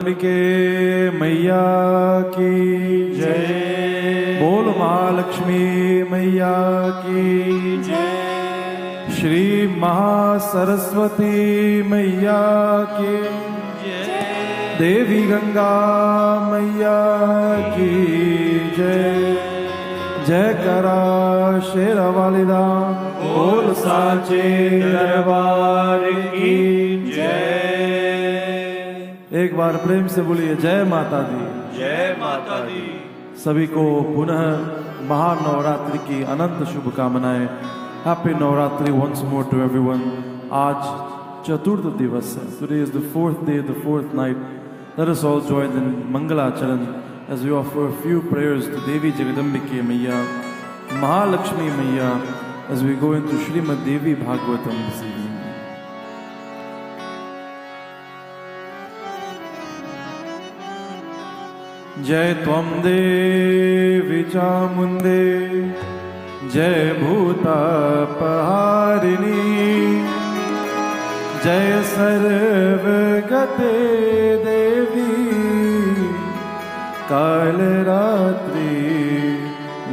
अंबिके मैया की जय। बोल महालक्ष्मी मैया की जय। श्री महासरस्वती मैया की जय। देवी गंगा मैया की जय। जय करा शेरा वालिदा बोल साचे दरबार की जय। एक बार प्रेम से बोलिए जय माता दी। जय माता दी। सभी को पुनः महानवरात्रि की अनंत शुभकामनाएं। Happy Navratri once more to everyone. आज चतुर्थ दिवस है। Today is the fourth day, the fourth night. Let us all join in मंगलाचरण as we offer a few prayers to Devi Jagadambike Maiya, Mahalakshmi Maiya, as we go into Srimad Devi Bhagavatam this evening. जय त्वं देवी चामुंडे जय भूतापहारिणी जय सर्वगते देवी कालरात्रि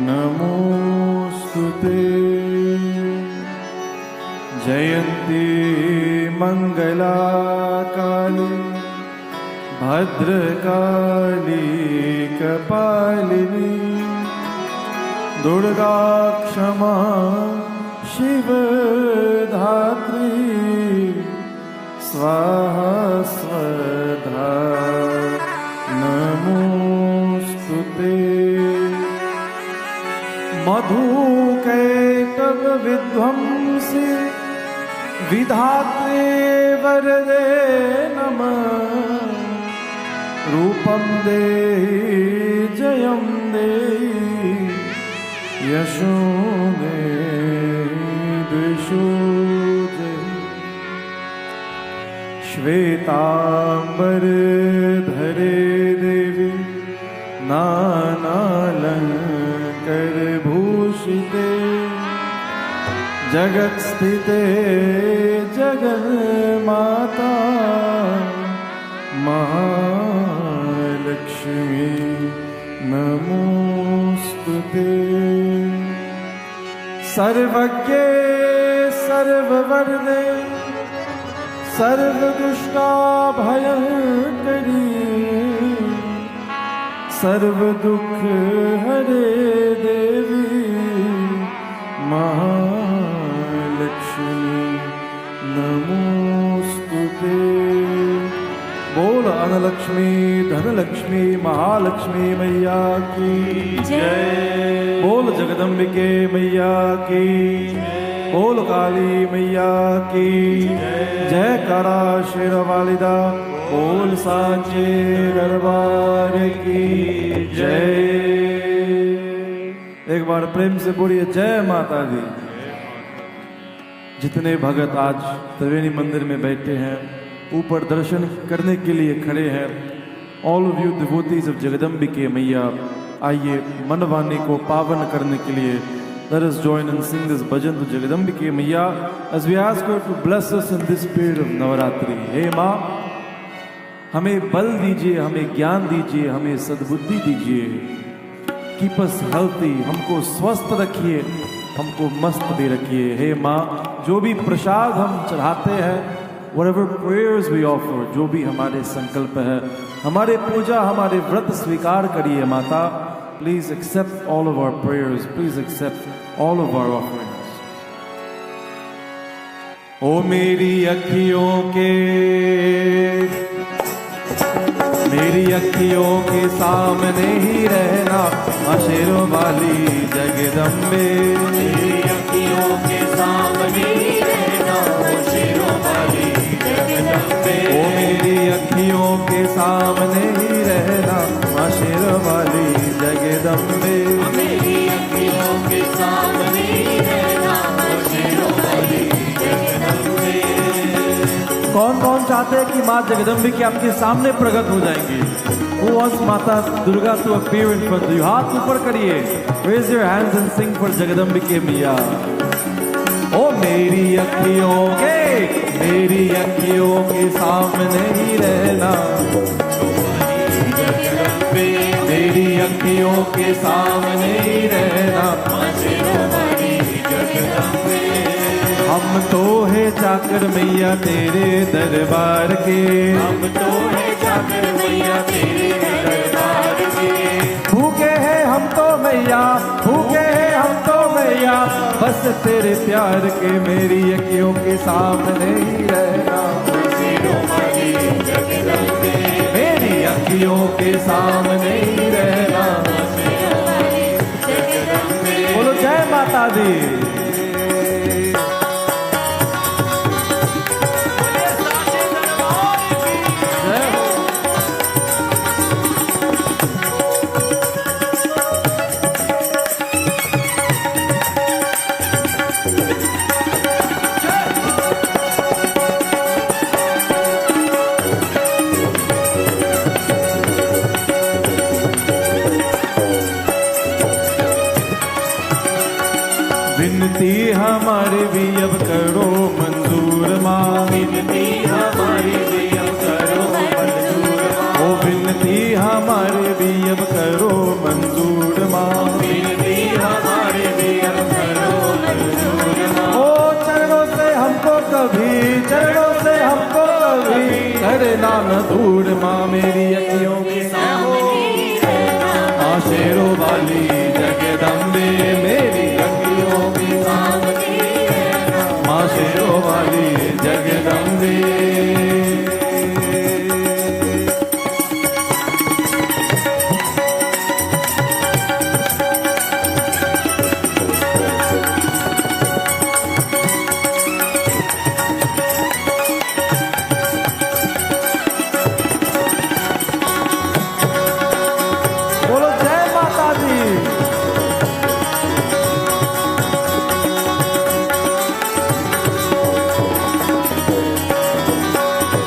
नमोस्तुते। जयंती मंगला काली भद्रकाली कपालिनी दुर्गा क्षमा शिवधात्री स्वाहा स्वधा नमोस्तुते। मधुकैटभ विध्वंसी विधात्रे वरदे नमः। रूपं देहि जयं देहि यशो देहि द्विषो जयि। श्वेतांबर धरे देवी नानालंकर भूषिते जगत स्थिते जगन्माता महालक्ष्मी नमोस्तुते। सर्वज्ञे सर्ववरदे सर्वदुष्टाभयंकरी सर्वदुख हरे देवी महालक्ष्मी नमोस्तुते। बोल अनलक्ष्मी धनलक्ष्मी महालक्ष्मी मैया की जय। बोल जगदम्बिके मैया की जय। बोल काली मैया की जय। जय करा शेर वालिदा बोल साचे दरबार की जय। एक बार प्रेम से बोलिए जय माता दी। जितने भगत आज त्रिवेणी मंदिर में बैठे हैं, ऊपर दर्शन करने के लिए खड़े हैं, all of you devotees of Jagadambike मैया, आइए मन वाणी को पावन करने के लिए let us join and sing this bhajan to Jagadambike Maiya as we ask her to bless us in this period of Navaratri. हे माँ, हमें बल दीजिए, हमें ज्ञान दीजिए, हमें सद्बुद्धि दीजिए। कीप अस हेल्थी, हमको स्वस्थ रखिए, हमको मस्त भी रखिए। हे माँ, जो भी प्रसाद हम चढ़ाते हैं, whatever prayers we offer, जो भी हमारे संकल्प है, हमारे पूजा, हमारे व्रत स्वीकार करिए माता। Please accept all of our prayers. Please accept all of our offerings. ओ मेरी अखियों के सामने ही रहना शेरों वाली जगदम्बे। मेरी अखियों के सामने ही रहना शेरों वाली जगदम्बे। ओ मेरी अखियों के सामने ही रहना शेरों वाली जगदम्बे। मेरी अखियों के सामने ही रहना शेरों वाली जगदम्बे। कौन कौन चाहते हैं कि माँ जगदम्बिके आपके सामने प्रकट हो जाएंगी? Who wants माता Durga to appear in front of you? हाथ ऊपर करिए, raise your hands and sing for जगदम्बिके मैया। ओ मेरी अखियों के सामने ही रहना जगदम्बे मेरी अखियों के सामने ही रहना। माँ शेरों वाली जगदम्बे हम तो है चाकर मैया तेरे दरबार के, हम तो है जाकर मैया तेरे दरबार के भूखे हैं हम तो मैया, भूखे हैं हम तो मैया, बस तेरे प्यार के मेरी अखियों के सामने ही रहना। शेरों वाली जगदम्बे मेरी अखियों के सामने ही रहना। शेरों वाली जगदम्बे बोलो जय माता दी। जय हो। विनती हमारी भी अब करो मंजूर माँ, विनती हमारी भी अब करो मंजूर माँ ओ विनती हमारी भी अब करो मंजूर माँ। विनती हमारी भी अब करो मंजूर माँ ओ चरणों से हमको कभी, चरणों से हमको कभी करना न दूर माँ। मेरी अखियों के सामने माँ शेरों वाली जगदम्बे, मेरी अखियों के सामने माँ शेरों वाली जगदम्बे। बोलो जय माता दी।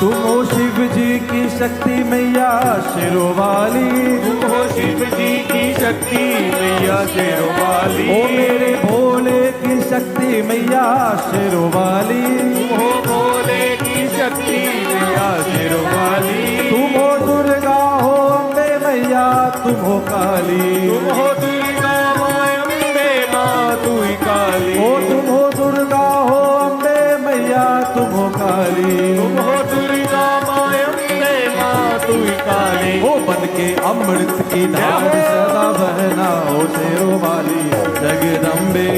तुम हो शिव जी की शक्ति मैया शेरों वाली, तुम हो शिव जी की शक्ति मैया शेरों वाली ओ मेरे भोले की शक्ति मैया शेरों वाली। तुम हो भोले की शक्ति मैया शेरों वाली तुम हो दुर्गा हो अम्बे मैया, तुम हो काली। तुम हो दुर्गा माँ अम्बे माँ तू ही काली ओ तुम हो दुर्गा हो अम्बे मैया, तुम हो काली। तुम हो दुर्गा माँ अम्बे माँ तू ही काली ओ बन के अमृत की धार सदा बहना ओ शेरों वाली जगदम्बे।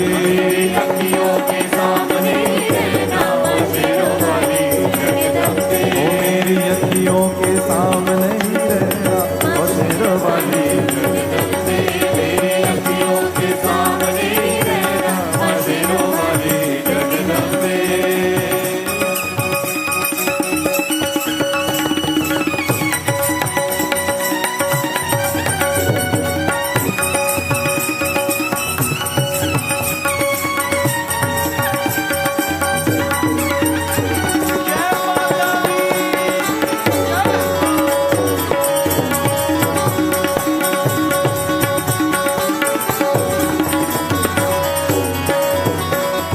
अखियों के सामने रहना ओ शेरों वाली जगदम्बे ओ मेरी अखियों के सामने ही रहना ओ शेरों वाली जगदम्बे मेरी अखियों के सामने रहना माँ शेरों वाली जगदम्बे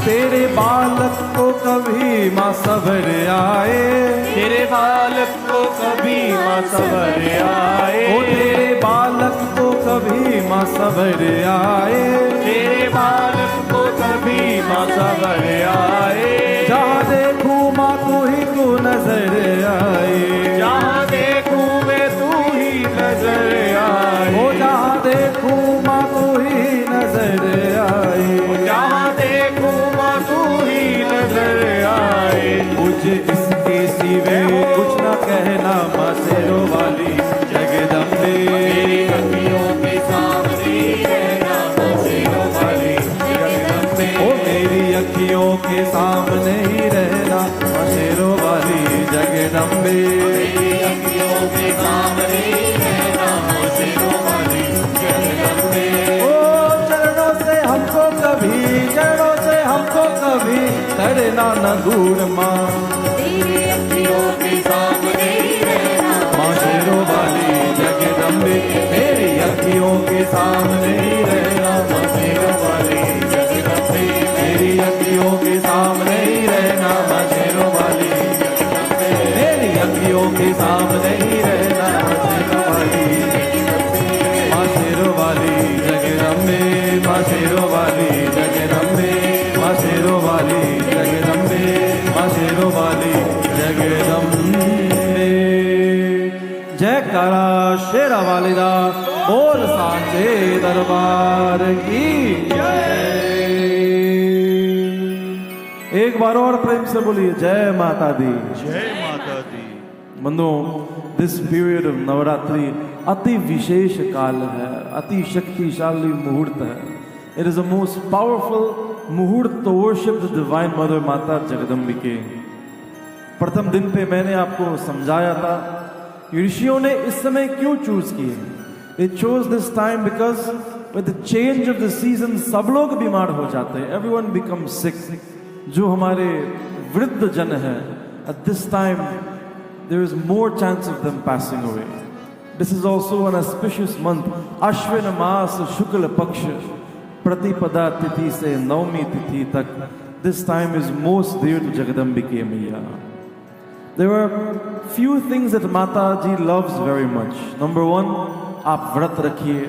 तेरे बालक को कभी माँ सबर आए, तेरे बालक को कभी माँ सबर आए ओ तेरे बालक को कभी माँ सबर आए। तेरे बालक को कभी माँ सबर आए जहाँ देखूं माँ तू ही तू नजर आए, जहाँ देखूं मैं तू ही नजर आए ओ जहाँ देखूं माँ तू ही नजर आए। जहाँ देखूं माँ तू ही नजर आए मुझे इसके सिवे कुछ न कहना माँ शेरों वाली जगदम्बे। मेरी अखियों के सामने रहना माँ शेरों वाली जगदम्बे ओ मेरी अखियों के सामने ही रहना माँ शेरों वाली जगदम्बे। मेरी अखियों के सामने रहना माँ शेरों वाली जगदम्बे ओ चरणों से हमको कभी, चरणों से हमको कभी करना न दूर माँ। मेरी अखियों के सामने रहना माँ शेरों वाली जगदम्बे, मेरी अखियों के सामने ही रहना माँ शेरों वाली जगदम्बे। मेरी अखियों के सामने ही रहना माँ शेरों वाली जगदम्बे। मेरी अखियों के सामने ही रहना माँ शेरों वाली जगदम्बे। जयकारा शेरा वालिदा बोल सांचे दरबार की एक बार और प्रेम से बोलिए जय माता दी। जय माता दी। बंधुओं, दिस पीरियड ऑफ नवरात्रि अति विशेष काल है, अति शक्तिशाली मुहूर्त है। It is a most powerful muhurat to worship the divine mother Mata Jagadambike. प्रथम दिन पे मैंने आपको समझाया था ऋषियों ने इस समय क्यों चूज किए। They chose this time because with the change of the season सब लोग बीमार हो जाते हैं, एवरीवन बिकम्स सिक। जो हमारे वृद्ध जन है, at this time there is more chance of them passing away. This is also an auspicious month, Ashwin मास शुक्ल पक्ष प्रतिपदा तिथि से नवमी तिथि तक। This time is most dear to Jagadambike मैया। There are few things that Mata Ji loves very much. Number one, आप व्रत रखिए।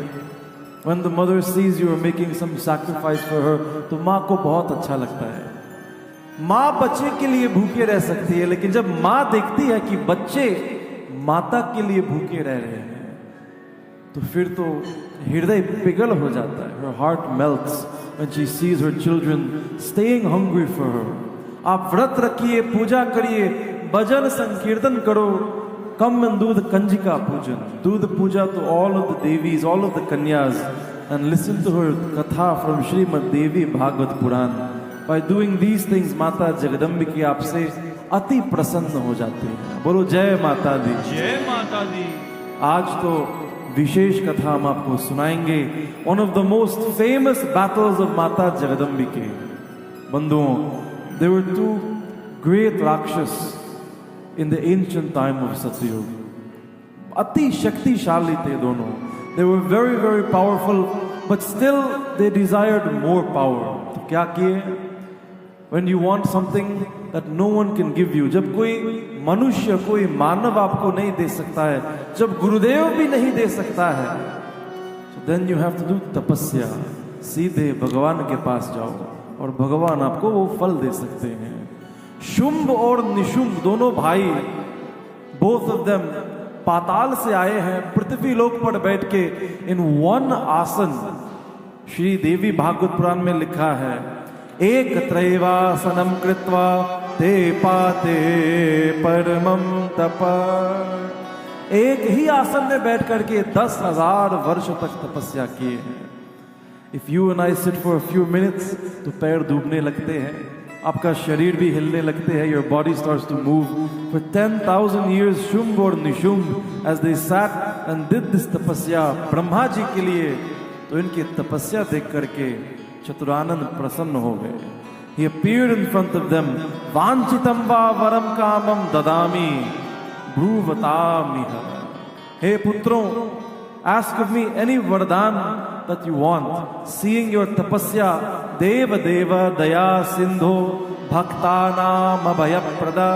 When the mother sees you are making some sacrifice for her, तो माँ को बहुत अच्छा लगता है। माँ बच्चे के लिए भूखे रह सकती है, लेकिन जब माँ देखती है कि बच्चे माता के लिए भूखे रह रहे हैं, तो फिर तो हृदय पिघल हो जाता है। Her heart melts when she sees her children staying hungry for her. आप व्रत रखिए, पूजा करिए, भजन संकीर्तन करो। Come and do the kanjika pujan, do the puja to all of the devis, all of the kanyas, and listen to her katha from Srimad Devi Bhagavad Puran. By doing these things, माता जगदम्बिके आपसे अति प्रसन्न हो जाती है। बोलो जय माता दी। जय माता दी। आज तो विशेष कथा हम आपको सुनाएंगे, one of the most famous battles of माता जगदम्बिके। बंधुओं, there were two great राक्षस in the ancient time of सतयुग। अति शक्तिशाली थे दोनों। They were very very powerful, but still they desired more power। तो क्या किए? When you want something that no one can give you, जब कोई मनुष्य, कोई मानव आपको नहीं दे सकता है, जब गुरुदेव भी नहीं दे सकता है, so then you have to do तपस्या। सीधे भगवान के पास जाओ और भगवान आपको वो फल दे सकते हैं। शुंभ और निशुंभ दोनों भाई, both of them पाताल से आए हैं, पृथ्वी लोक पर बैठ के इन वन आसन। श्री देवी भागवत पुराण में लिखा है, एक त्रैवासनम कृत्वा ते पाते परमम तप। एक ही आसन में बैठ करके 10,000 वर्ष तक तपस्या किए हैं। If you and I sit for a few minutes, तो पैर डूबने लगते हैं, आपका शरीर भी हिलने लगते हैं। Your body starts to move. For 10,000 years Shumbh और Nishumbh as they sat and did this tapasya Brahma जी के लिए, तो इनकी तपस्या देख करके चतुरानंद प्रसन्न हो गए। He appeared in front of them. वांछितम वा वरम कामम ददामि ब्रूवतामिह। हे पुत्रों, ask of me any वरदान that you want. Seeing your tapasya, Dev Dev Daya सिंधो भक्तानाम अभयप्रदा।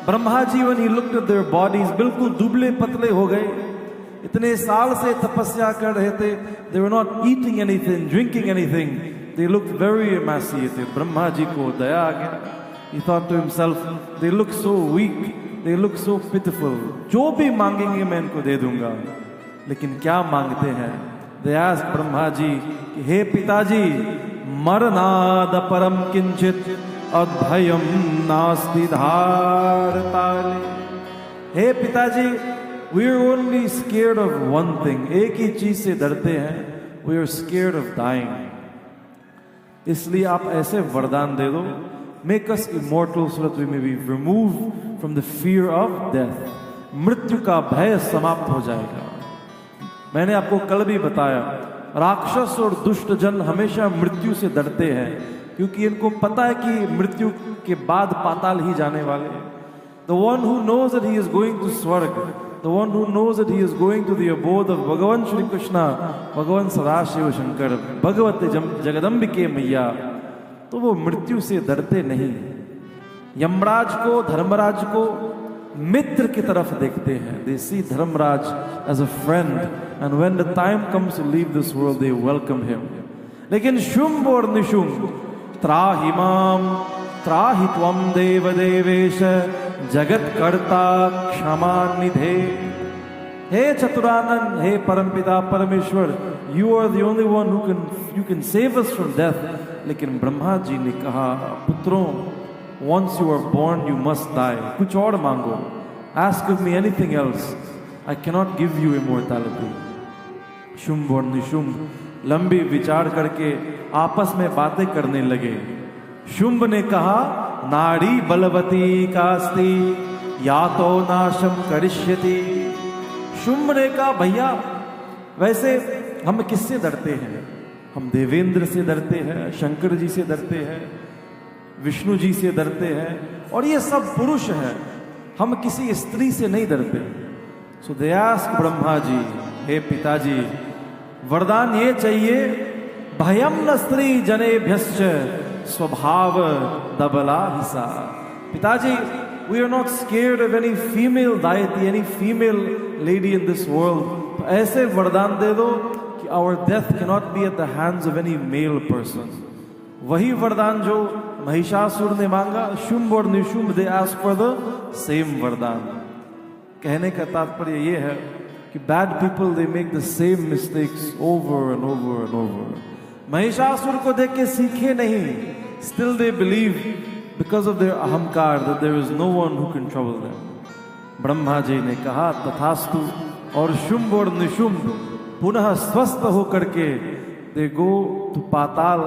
Brahma ji when he looked at their bodies, बिल्कुल दुबले पतले हो गए। इतने साल से तपस्या कर रहे थे। They were not eating anything, drinking anything. They looked very emaciated. Brahma ji को दया आ गया। He thought to himself, they look so weak, they look so pitiful. जो भी मांगेंगे मैं इनको दे दूंगा। लेकिन क्या मांगते हैं? They asked ब्रह्मा जी कि हे पिताजी, मरनाद परम किंचित अभयम नास्ति धारताले। हे पिताजी, we are only scared of one thing. एक ही चीज से डरते हैं, we are scared of dying. इसलिए आप ऐसे वरदान दे दो, make us immortal so that we may be removed from the fear of death. मृत्यु का भय समाप्त हो जाएगा। मैंने आपको कल भी बताया, राक्षस और दुष्ट जन हमेशा मृत्यु से डरते हैं, क्योंकि इनको पता है कि मृत्यु के बाद पाताल ही जाने वाले। The one who knows that he is going to स्वर्ग, the one who knows that he is going to the abode of भगवान श्री कृष्णा, भगवान सदाशिव शंकर, भगवती जगदम्बिके मैया, तो वो मृत्यु से डरते नहीं। यमराज को, धर्मराज को मित्र की तरफ देखते हैं। They see Dharmaraj as a friend, and when the time comes to leave this world, they welcome him. लेकिन शुंभ और निशुंभ, त्राहि माम त्राहि त्वम देव देवेश जगत कर्ता क्षमा निधे। हे चतुरानन, हे परमपिता परमेश्वर, you are the only one you can save us from death. लेकिन ब्रह्मा जी ने कहा, पुत्रों, once you are born you must die, कुछ और मांगो, ask of me anything else, I cannot give you immortality. Shumbh और निशुंभ लंबी विचार करके आपस में बातें करने लगे। शुंभ ने कहा, नारी बलवती कास्ति या तो नाशम करिष्यति। शुंभ ने कहा, भैया वैसे हम किससे डरते हैं? हम देवेंद्र से डरते हैं, शंकर जी से डरते हैं, विष्णु जी से डरते हैं, और ये सब पुरुष हैं, हम किसी स्त्री से नहीं डरते। सो दे आस्क ब्रह्मा जी, हे पिताजी, वरदान ये चाहिए, भयम न स्त्री जनेभ्यश्च स्वभाव दबला हिसा। पिताजी, we are not scared of any female deity, any female lady in this world. तो ऐसे वरदान दे दो कि our death cannot be at the hands of any male person. वही वरदान जो महिषासुर ने मांगा, शुंभ और निशुंभ दे ask for the same वरदान। कहने का तात्पर्य ये है कि bad people they make the same mistakes over and over and over. Mahishasura को देख के सीखे नहीं, still they believe because of their ahamkar that there is no one who can trouble them. Brahma ji ने कहा, तथास्तु, और शुंभ और निशुंभ पुनः स्वस्थ होकर के they go to Patal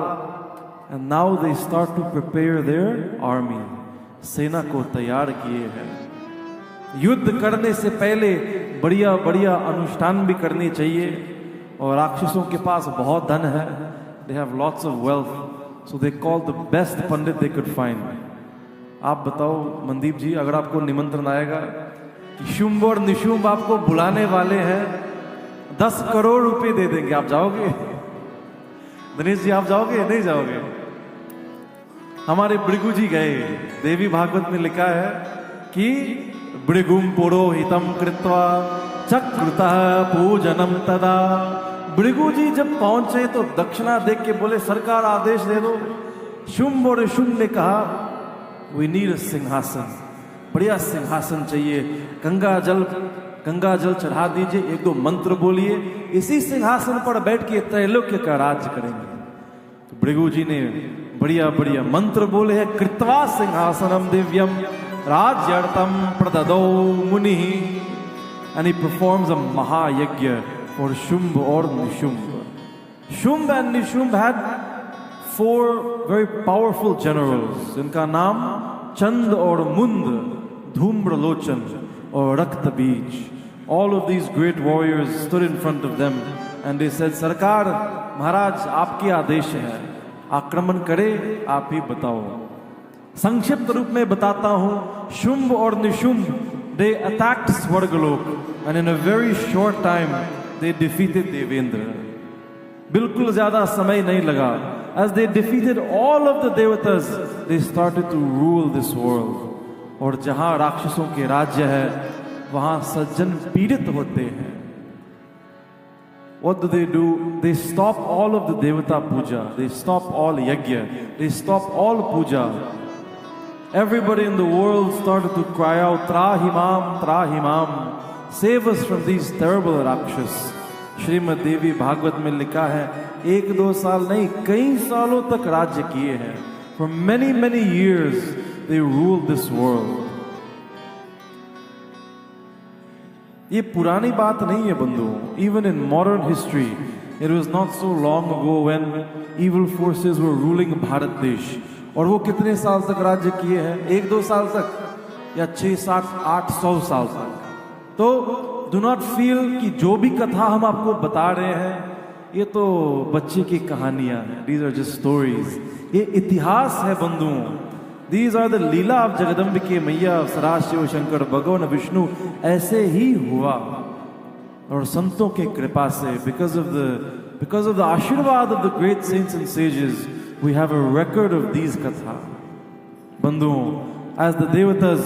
and now they start to prepare their army. सेना को तैयार किए हैं। युद्ध करने से पहले बढ़िया बढ़िया अनुष्ठान भी करनी चाहिए, और राक्षसों के पास बहुत धन है, they have lots of wealth, so they called the best Pandit they could find. आप बताओ मनदीप जी, अगर आपको निमंत्रण आएगा कि शुंभ और निशुंभ आपको बुलाने वाले हैं, 10 करोड़ रुपए दे देंगे, आप जाओगे? दिनेश जी आप जाओगे? नहीं जाओगे? हमारे भृगु जी गए। देवी भागवत में लिखा है कि भृगुम पुरोहितम कृत्वा चक्रुतः पूजनम तदा। भृगु जी जब पहुंचे तो दक्षिणा देख के बोले, सरकार आदेश दे दो। शुंभ और निशुंभ ने कहा, वी नीड अ सिंहासन, बढ़िया सिंहासन चाहिए, गंगा जल चढ़ा दीजिए, 1-2 मंत्र बोलिए, इसी सिंहासन पर बैठ के त्रैलोक्य का राज्य करेंगे। तो भृगु जी ने बढ़िया बढ़िया मंत्र बोले हैं, कृत्वा सिंहासनम दिव्यम राज्यर्थम प्रददो मुनि, and he performs a महायज्ञ for Shumb or Nishumb. Shumb and Nishumb had 4 very powerful generals. इनका नाम चंद और मुंद, धूम्रलोचन और Raktabeej. All of these great warriors stood in front of them and they said, सरकार, महाराज आपके आदेश है, आक्रमण करे, आप ही बताओ। संक्षिप्त रूप में बताता हूं, शुंभ और निशुंभ they attacked स्वर्गलोक and in a very short time they defeated Devendra. बिल्कुल ज्यादा समय नहीं लगा। As they defeated all of the devatas, they started to rule this world. और जहां राक्षसों के राज्य है, वहां सज्जन पीड़ित होते हैं। What do? They stop all of the devata puja. They stop all yajna. They stop all puja. Everybody in the world started to cry out, Trahimam, Trahimam, save us from these terrible rakshas. Shrimad देवी भागवत में लिखा है, 1-2 साल नहीं, कई सालों तक राज्य किए हैं। For many, many years, they ruled this world. ये पुरानी बात नहीं है बंधुओं। Even in modern history, it was not so long ago when evil forces were ruling Bharat देश। और वो कितने साल तक राज्य किए हैं? 1-2 साल तक या 6, 7, 800 साल तक। तो do not feel कि जो भी कथा हम आपको बता रहे हैं, ये तो बच्चे की कहानियां हैं। These are just stories. ये इतिहास है बंधुओं। These are the Leela of जगदम्बिके मैया, सदाशिव शंकर भगवान विष्णु। ऐसे ही हुआ और संतों के कृपा से, because of the आशीर्वाद of the great saints and sages, we have a record of these katha. बंधुओं, as the devatas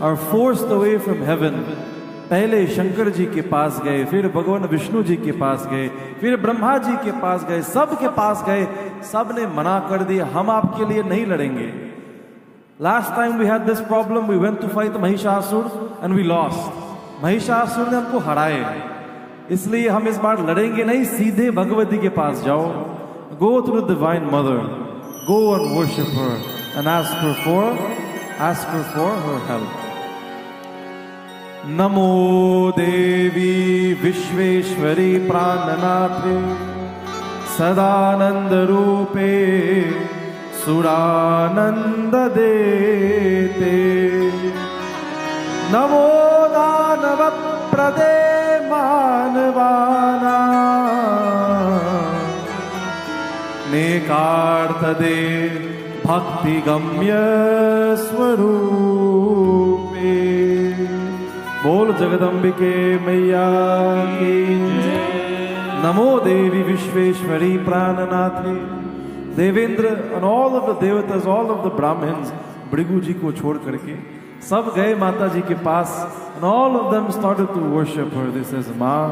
are forced away from heaven, पहले शंकर जी के पास गए, फिर भगवान विष्णु जी के पास गए, फिर ब्रह्मा जी के पास गए, सब के पास गए, सब ने मना कर दिया, हम आपके लिए नहीं लड़ेंगे। Last time we had this problem, we went to fight Mahishasur and we lost. Mahishasura ने हमको हराए, इसलिए हम इस बार लड़ेंगे नहीं, सीधे भगवती के पास जाओ। Go to the divine mother, go and worship her and ask her for her help. नमो देवी विश्वेश्वरी प्राणनाथे सदानंद रूपे सुरानंद देते। नमो दानव प्रदे मानवाना नेकार्थ दे भक्ति गम्य स्वरूपे। बोल जगदम्बिके मैया की जय। नमो देवी Vishweshwari प्राणनाथे। Devendra and all of the devatas, all of the Brahmins, Bhrigu जी को छोड़ करके सब गए माता जी के पास, and all of them started to worship her. This is माँ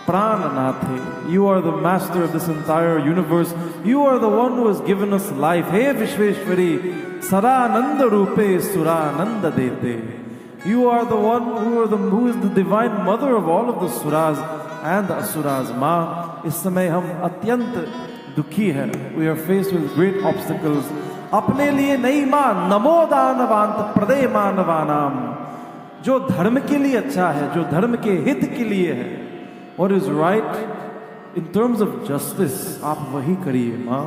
Prananathe, you are the master of this entire universe. You are the one who has given us life. Hey Vishweshwari, Sarananda Rupe Surananda Dete. You are the one who is the divine mother of all of the suras and the asuras. माँ, इस समय हम अत्यंत दुखी हैं. We are faced with great obstacles. अपने लिए नहीं माँ, नमो दानवांत प्रदे मानवानाम. जो धर्म के लिए अच्छा है, जो धर्म के हित के लिए है, what is right in terms of justice, आप वही करिए माँ.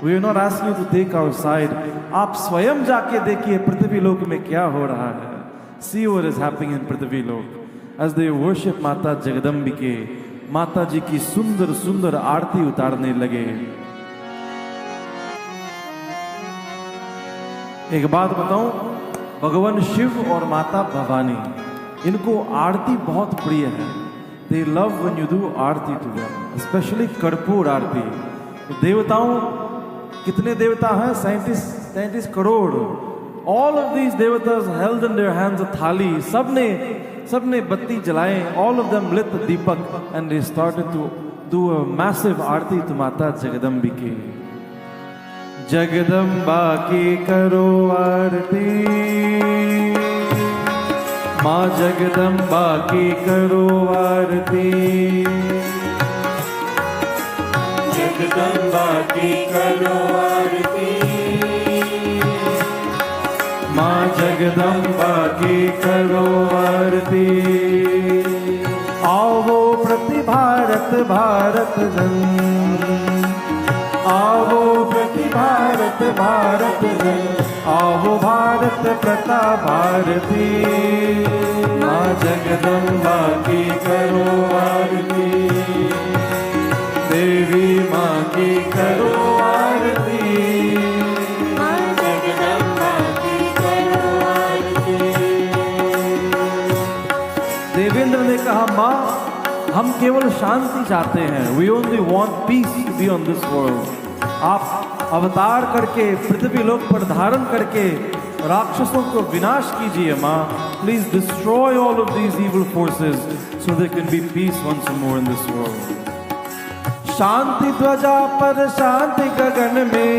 We are not asking you to take our side. आप स्वयं जाके देखिए पृथ्वी लोक में क्या हो रहा है. See what is happening in पृथ्वी लोक. As they worship माता जगदम्बिके, माता जी की सुंदर सुंदर आरती उतारने लगे. एक बात बताऊं, भगवान शिव और माता भवानी, इनको आरती बहुत प्रिय है. They love when you do Aarti to them, especially कर्पूर आरती. देवताओं, कितने देवता हैं? 37 crore. All of these devatas held in their hands a थाली. सबने बत्ती जलाए. All of them lit the Deepak and they started to do a massive Aarti to माता जगदम्बिके. जगदम्बा की करो आरती, माँ जगदम्बा की करो आरती. जगदम्बा की करो आरती, माँ जगदम्बा की करो आरती. आओ प्रति भारत भारत जन, आओ प्रति भारत भारत जन, आओ भारत प्रता भारती. माँ जगदम्बा की करो आरती, देवी माँ की करो आरती. माँ जगदम्बा की करो आरती. देवेंद्र ने कहा, माँ हम केवल शांति चाहते हैं. We only want peace to be on this world. आप अवतार करके पृथ्वी लोक पर धारण करके राक्षसों को विनाश कीजिए माँ. Please destroy all of these evil forces so there can be peace once more in this world. शांति ध्वजा पर शांति गगन में,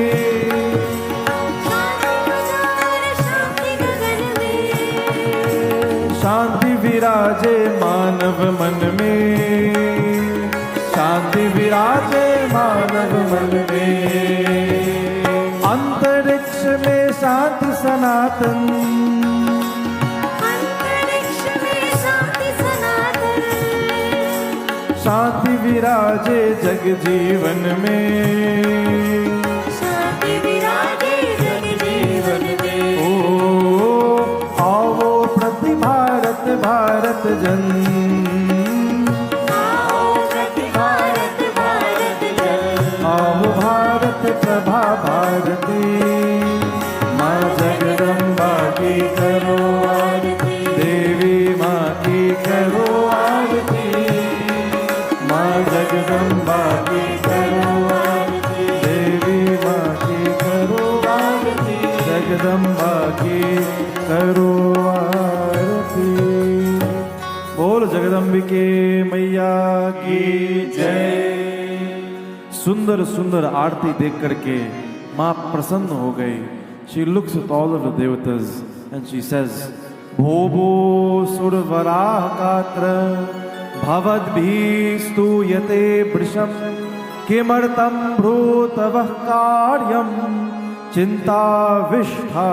शांति विराजे मानव मन में, शांति विराजे मानव मन में. अंतरिक्ष में शांति सनातन, अंतरिक्ष में शांति सनातन. शांति विराजे जग जीवन में, शांति विराजे जग जीवन में. ओ आओ प्रति भारत भारत जन, आओ प्रति भारत भारत जन, आओ भारत प्रभा भारती. माँ जगदम्बा की करो आरती, देवी माँ की करो आरती. माँ जगदम्बा की करो आरती, देवी माँ की करो आरती. जगदम्बा की करो आरती. बोल जगदम्बिके मैया की जय. सुंदर सुंदर आरती देख करके माँ प्रसन्न हो गई. She looks at all of the devatas and she says, भोभो सुरवराह कात्र भवद्भिस्तूयते वृषम् किमर्थं भ्रूतवः कार्यं चिंताविष्ठा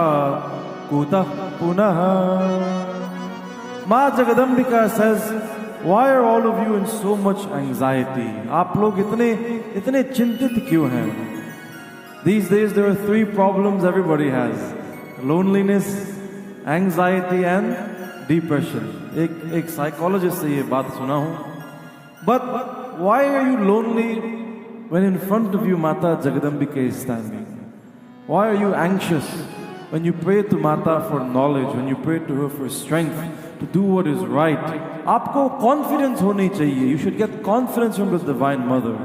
कुतः पुनः. माँ Jagdambika says, why are all of you in so much anxiety? आप लोग इतने चिंतित क्यों हैं? These days there are 3 problems everybody has: loneliness, anxiety and depression. एक psychologist से ये बात सुना हूँ. But why are you lonely when in front of you Mata Jagadambika is standing? Why are you anxious when you pray to Mata for knowledge, when you pray to her for strength to do what is right? आपको confidence होनी चाहिए. You should get confidence from the Divine Mother.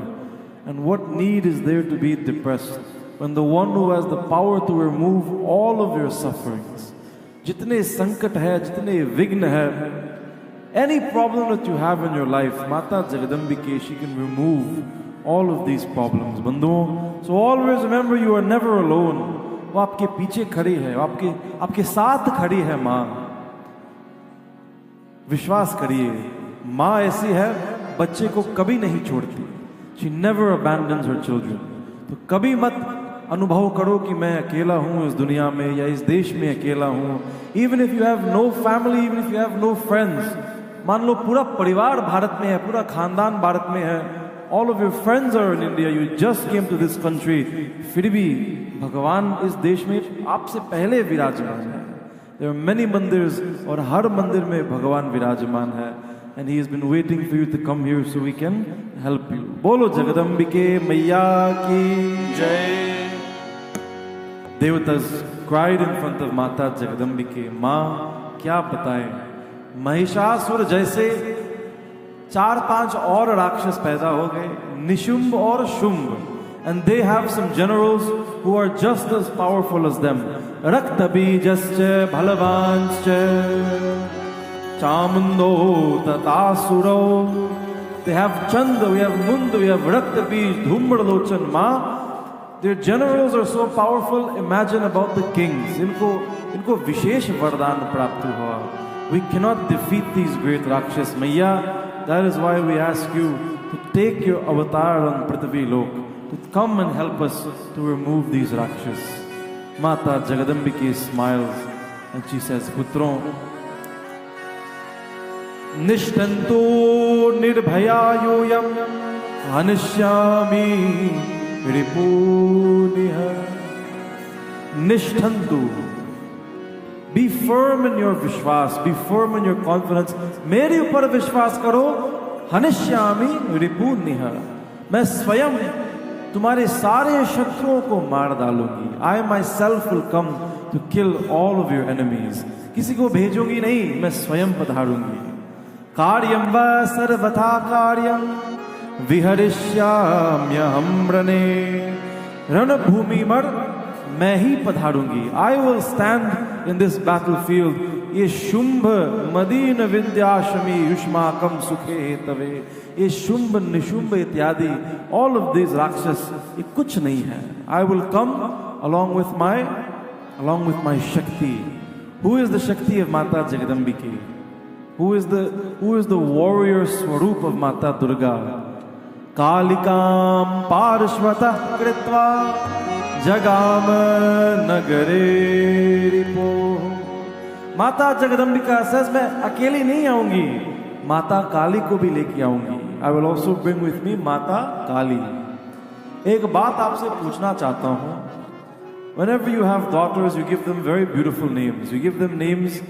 And what need is there to be depressed when the one who has the power to remove all of your sufferings, जितने संकट है, जितने विघ्न है, any problem that you have in your life, Mata Jagadambika, she can remove all of these problems. बंधुओं, so always remember you are never alone. वो आपके पीछे खड़ी है, आपके साथ खड़ी है माँ. विश्वास करिए, माँ ऐसी है, बच्चे को कभी नहीं छोड़ती. She never abandons her children. तो कभी मत अनुभव करो कि मैं अकेला हूँ इस दुनिया में या इस देश में अकेला हूँ. Even if you have no family, even if you have no friends, मान लो पूरा परिवार भारत में है, पूरा खानदान भारत में है, all of your friends are in India, you just came to this country, फिर भी भगवान इस देश में आपसे पहले विराजमान है. There are many मंदिर्स और हर मंदिर में भगवान विराजमान है. And he has been waiting for you to come here so we can help you. बोलो जगदम्बिके मैया की जय. Devatas cried in front of Mata Jagadambike. माँ क्या बताएं, महिषासुर जैसे 4-5 और राक्षस पैदा हो गए, निशुंभ और Shumbh. And they have some generals who are just as powerful as them. रक्तबीजश्च बलवांश्च चामुंडो तथासुरो. They have Chanda, we have Munda, we have Raktabij, Dhumralochan. माँ, their generals are so powerful. Imagine about the kings. इनको विशेष वरदान प्राप्त हुआ. We cannot defeat these great rakshas. मैया, that is why we ask you to take your avatar on Prithvi Lok, to come and help us to remove these rakshas. Mata Jagadambika smiles and she says, Putron, Nishtanto nirbhayayoyam hanishyami ripuniha. Nishtanto, be firm in your vishwas, be firm in your confidence. मेरे ऊपर विश्वास करो. हनिष्यामि रिपुनिहा, मैं स्वयं तुम्हारे सारे शत्रुओं को मार डालूंगी. I myself will come to kill all of your enemies. किसी को भेजूंगी नहीं, मैं स्वयं पधारूंगी. कार्यं वा सर्वथा कार्यं विहरिष्याम्यहं रणे. रणभूमि मर मैं ही पधारूंगी. I will stand in this battlefield. ये शुंभ मदीन विंध्याशमी युष्माकम सुखे तवे. ये शुंभ निशुंभ इत्यादि, all of these राक्षस, ये कुछ नहीं है. I will come along with my Shakti. Who is the Shakti of Mata Jagadambika? Who is the warrior swarup of Mata Durga? Kalikam parshvatah kritva जगाम नगरे रिपो. माता जगदम्बिका says, मैं अकेली नहीं आऊंगी, माता काली को भी लेके आऊंगी. I will also bring with me माता काली. एक बात आपसे पूछना चाहता हूं. Whenever you have daughters, you give them very beautiful names. You give them names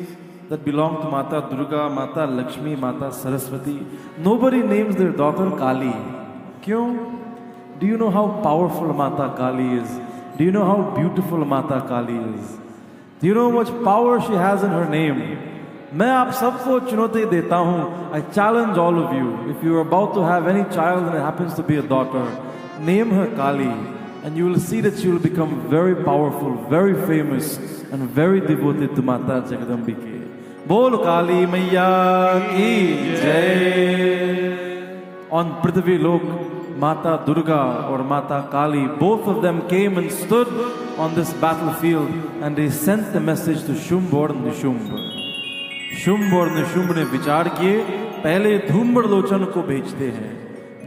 that belong to Mata Durga, Mata Lakshmi, Mata Saraswati. Nobody names their daughter Kali. क्यों? Do you know how powerful Mata Kali is? Do you know how beautiful Mata Kali is? Do you know how much power she has in her name? मैं आप सबको चुनौती देता हूँ. I challenge all of you. If you are about to have any child and it happens to be a daughter, name her Kali, and you will see that she will become very powerful, very famous, and very devoted to Mata Jagadambika. बोल काली मैया की जय. On Prithvi Lok, Mata Durga or Mata Kali, both of them came and stood on this battlefield and they sent the message to Shumbh or Nishumbh. Shumbh और निशुंभ ने विचार किए, पहले धूम्रलोचन को भेजते हैं।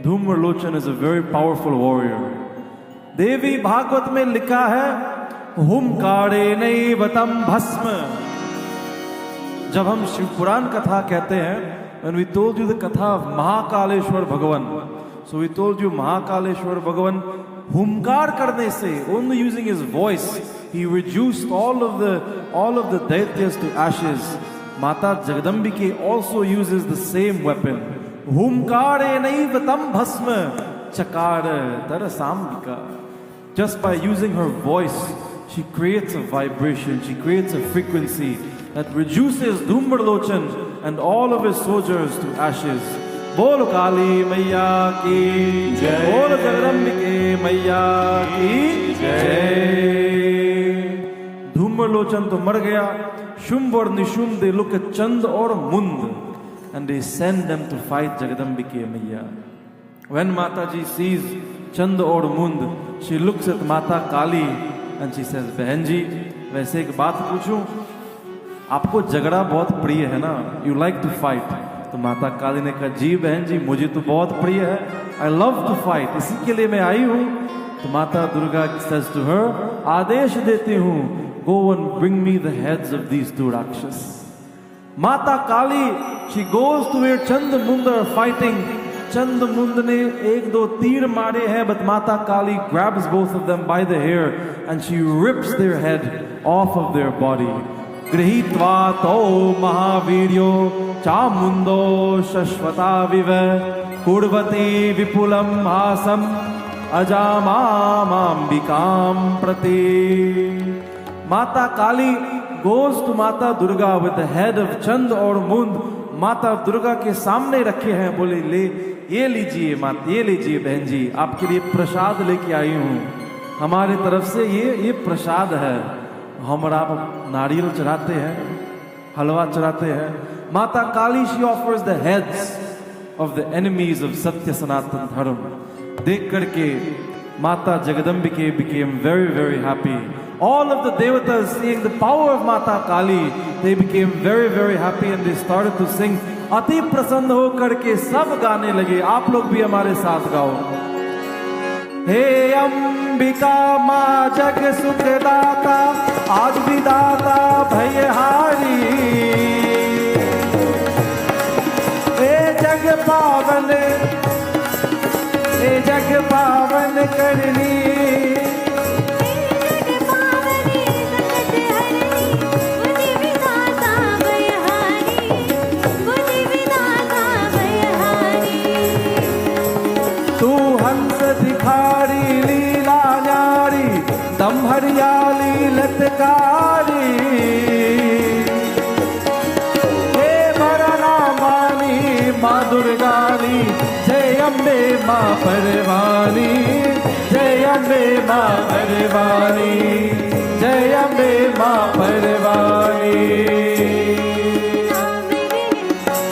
Dhumralochan is a very powerful warrior. Devi Bhagavat में लिखा है, हुंकारे नैवतम भस्म। जब हम शिव पुराण कथा कहते हैं, when we told you the katha of Mahakaleshwar भगवान, so we told you Mahakaleshwar भगवान हुंकार करने से, only using his voice, he reduced all of the daityas to ashes. Mata Jagadambike also uses the same weapon. Humkare naivatam bhasma chakara tarasambika. Just by using her voice, she creates a vibration, she creates a frequency that reduces Dhumrlochan and all of his soldiers to ashes. Bol Kali Maiya ki Jai, Bol Jagadambike Maiya ki Jai. Dhumrlochan to mar gaya. Shumb और Nishumbh, they look at Chand और Mund and they send them to fight Jagadambike Maiya. When Mataji sees Chand और Mund, she looks at Mata Kali and she says, बहन जी, वैसे एक बात पूछूं, आपको झगड़ा बहुत प्रिय है ना? You like to fight. तो माता काली ने कहा, जी बहन जी, मुझे तो बहुत प्रिय है. I love to fight. इसी के लिए मैं आई हूँ. तो माता दुर्गा says to her, आदेश देती हूँ, go and bring me the heads of these two rakshas. Mata Kali, she goes to where Chand Mund are fighting. Chand Mund ne ek do teer mare hai, but Mata Kali grabs both of them by the hair and she rips their head off of their body. Grihitva to Mahaviryo Chamundo Shashvata Vive Kurvati Vipulam Hasam Ajamamambikam Prati. Mata Kali goes to Mata Durga with the head of Chand और Mund. माता दुर्गा के सामने रखे हैं, बोले ले ये लीजिए माता, ये लीजिए बहन जी, आपके लिए प्रसाद लेके आई हूँ, हमारे तरफ से ये प्रसाद है। हम और आप नारियल चढ़ाते हैं, हलवा चढ़ाते हैं। माता काली, she offers the heads of the enemies of Satya Sanatan Dharma. देख करके माता जगदम्बिके became very very happy. All of the devatas, seeing the power of Mata Kali, they became very very happy and they started to sing. अति प्रसन्न हो करके सब गाने लगे। आप लोग भी हमारे साथ गाओ। हे अंबिका माँ जग सुखदाता, आज भी दाता भयहारी। हे जग पावन, हे जग पावन करनी, दिखारी लीला न्यारी, दम हरियाली लटकारी। हे भरना मानी माँ दुर्गानी, जय अम्बे माँ परवानी, जय अम्बे माँ परवानी, जय अम्बे माँ परवानी।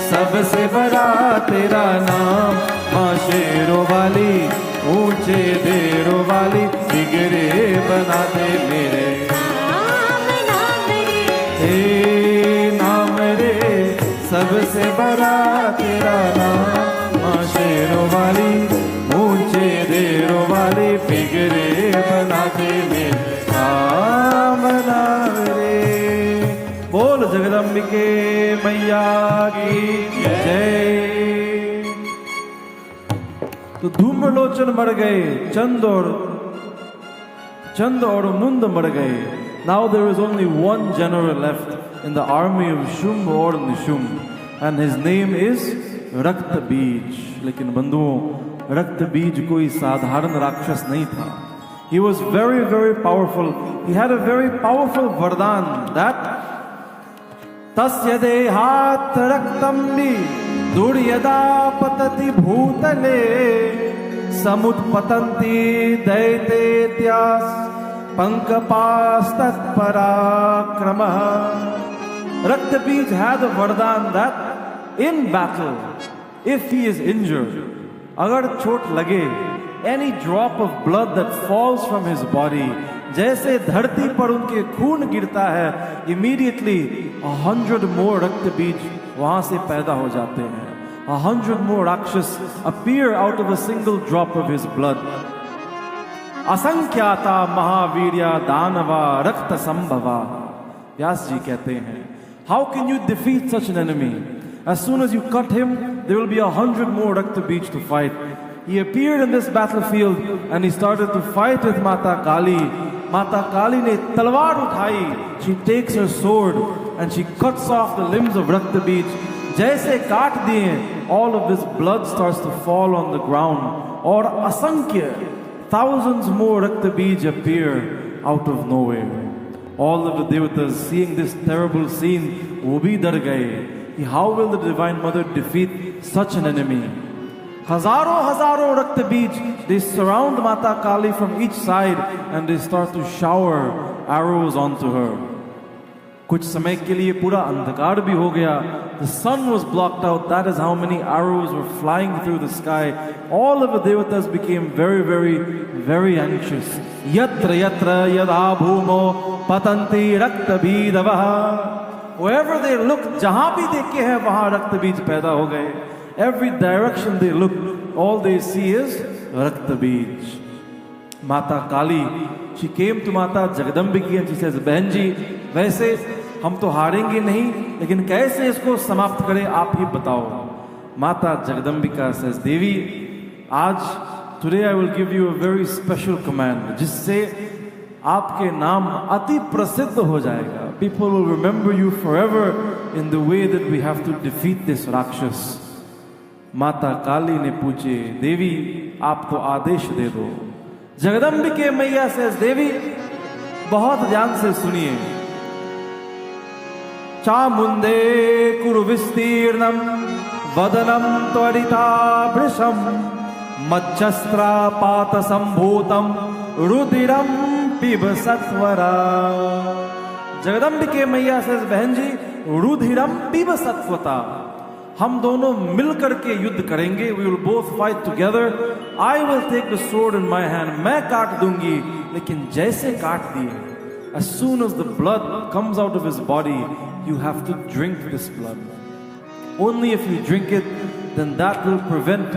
सबसे बड़ा तेरा नाम माँ शेरों वाली, ऊंचे देरों वाली, बिगड़े बना दे मेरे नाम रे। सबसे बड़ा तेरा नाम माँ शेरों वाली, ऊंचे देरों वाली, बिगड़े बना दे मेरे नाम रे। बोल जगदम्बिके मैया की जय। तो धूम्रलोचन मर गए, चंद और मुंद मर गए। Now there is only one general left in the army of Shumb और Nishumb, and his name is Raktabeej. लेकिन बंधुओं, रक्तबीज कोई साधारण राक्षस नहीं था। He was very very powerful. He had a very powerful वरदान that तस्य देहात् रक्तम्बि दुर्यदा पतति भूतले, समुत्पतन्ति दैतेत्यास पंकपास्तत्पराक्रमः। Raktabij had a vardhan that in battle, if he is injured, agar chot lage, any drop of blood that falls from his body जैसे धरती पर उनके खून गिरता है, इमीडिएटली 100 more रक्त बीज वहां से पैदा हो जाते हैं। 100 more राक्षस appear out of a single drop of his blood. असंख्याता महावीर्या दानवा रक्त संभवा। व्यास जी कहते हैं, how can you defeat such an enemy? As soon as you cut him, there will be 100 more Rakta Beach to fight. He appeared in this battlefield and he started to fight with Mata Kali. Mata Kali ne talwar uthai. She takes her sword and she cuts off the limbs of Rakta Beach. Jaise kaat diye, all of this blood starts to fall on the ground. Aur asankhya, thousands more Rakta Beach appear out of nowhere. All of the devatas seeing this terrible scene, wo bhi dar gaye. How will the Divine Mother defeat such an enemy? Hazaro Rakta Beej, they surround Mata Kali from each side and they start to shower arrows onto her. कुछ समय के लिए पूरा अंधकार भी हो गया. The sun was blocked out. That is how many arrows were flying through the sky. All of the devatas became very anxious. Yatra yatra yada bhumo patanti rakta bidavaha. Wherever they look, जहां भी देखे हैं वहां रक्त बीज पैदा हो गए. Every direction they look, all they see is रक्त बीज. माता काली, she came to माता जगदम्बिकी and she says, बहन जी, वैसे हम तो हारेंगे नहीं, लेकिन कैसे इसको समाप्त करें आप ही बताओ. माता जगदम्बिका says, देवी, आज today I will give you a very special command, जिससे आपके नाम अति प्रसिद्ध हो जाएगा. People will remember you forever in the way that we have to defeat this Rakshas. माता काली ने पूछे, देवी आप तो आदेश दे दो. जगदम्बिके मैया से, देवी बहुत ध्यान से सुनिए. चामुंडे कुरु विस्तीर्णम वदनम त्वरिता भृशम मच्छस्त्रा पात संभूतम रुदिरम पिब सत्वरा. जगदम्बिके मैया से, बहन जी, रुधिरम पिब सत्वता. हम दोनों मिलकर के युद्ध करेंगे. We will both fight together. I will take the sword in my hand. मैं काट दूंगी, लेकिन जैसे काट दिए, as soon as the blood comes out of his body, you have to drink this blood. Only if you drink it, then that will prevent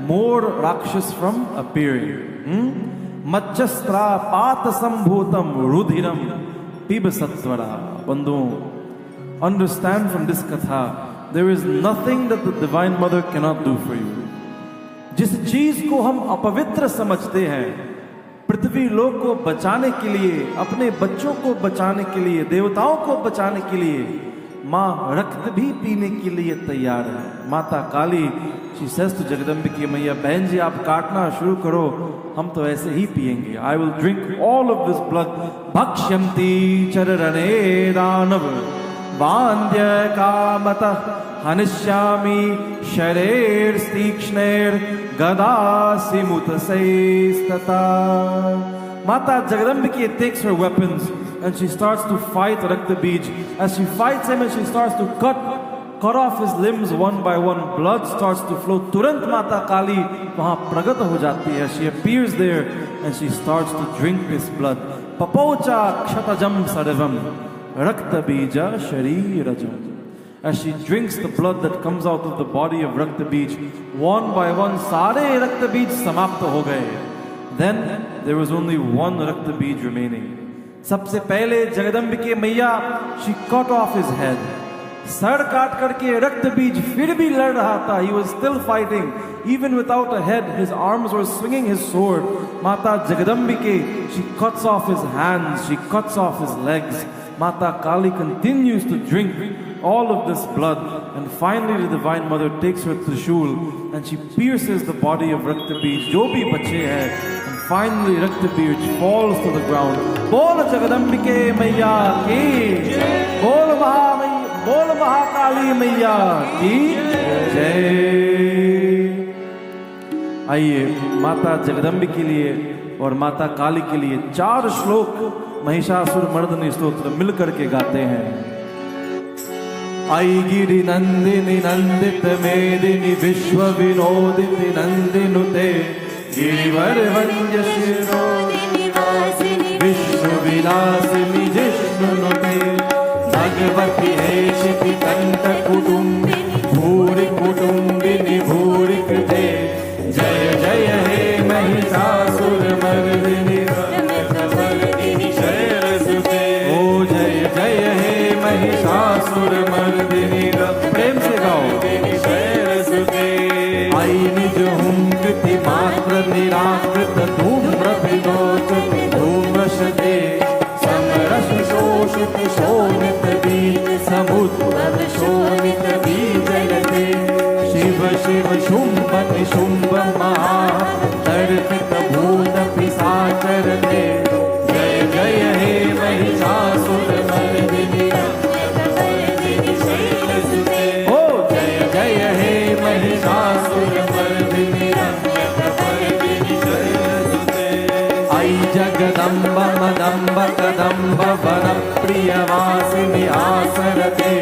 more Rakshas from appearing. Machastra pata sambhutam rudhiram piba satvara. Bandhu, understand from this katha, there is nothing that the Divine Mother cannot do for you. जिस चीज को हम अपवित्र समझते हैं, पृथ्वी लोक को बचाने के लिए, अपने बच्चों को बचाने के लिए, देवताओं को बचाने के लिए, माँ रक्त भी पीने के लिए तैयार है. माता काली, she says to जगदम्बिके मैया, बहन जी आप काटना शुरू करो, हम तो ऐसे ही पिएंगे. I will drink all of this blood. भक्ष्यन्ति चरणे दानव वान्द्य कामतः हनिष्यामि शरेर तीक्ष्णेर गदासिमुतसैस्तता. Mata Jagdambiki takes her weapons and she starts to fight Rakta Beej. As she fights him and she starts to cut off his limbs one by one, blood starts to flow. Turant Mata Kali wahan pragat ho jati hai. She appears there and she starts to drink this blood. Papocha kshatajam sarvam Rakta Beeja sharirajam. As she drinks the blood that comes out of the body of Rakta Beej, one by one sare Rakta Beej samapta ho gaye. Then there was only one Rakta Beej remaining. सबसे पहले जगदम्बिके मैया, she cut off his head. Sir काट करके रक्त बीज फिर भी लड़ रहा था. He was still fighting. Even without a head, his arms were swinging his sword. Mata Jagadambike, she cuts off his hands, she cuts off his legs. Mata Kali continues to drink all of this blood, and finally the Divine Mother takes her Trishul and she pierces the body of Rakta Beej, jo bhi bache hai, and finally Rakta Beej falls to the ground. Bol Jagadambike Maiya ki, Bol Mahakali Maiya ki jai. आइए माता जगदम्बी के लिए और माता काली के लिए 4 श्लोक महिषासुर मर्दनी स्तोत्र मिलकर के गाते हैं. आई गिरि नंदिनी नंदित मेदिनी विश्व विनोदिनी नंदिनुते गिरिवर वंद्य शिरोदिनी वासिनी विश्व हुं कृतिमात्र निराकृत धूम्र विलोचन धूम्रशते समरस शोषित शोभित बीज समुद्भव शोभित बीजलते शिव शिव शुंभ निशुंभ महा तर्पित भूत पिशाचरते जय जय हे महिषासुरमर्दिनी ओ जय जय हे महिषासुरमर्दिनी आई जगदम्ब मदम्ब कदम्ब वर प्रियवासिनी आसरते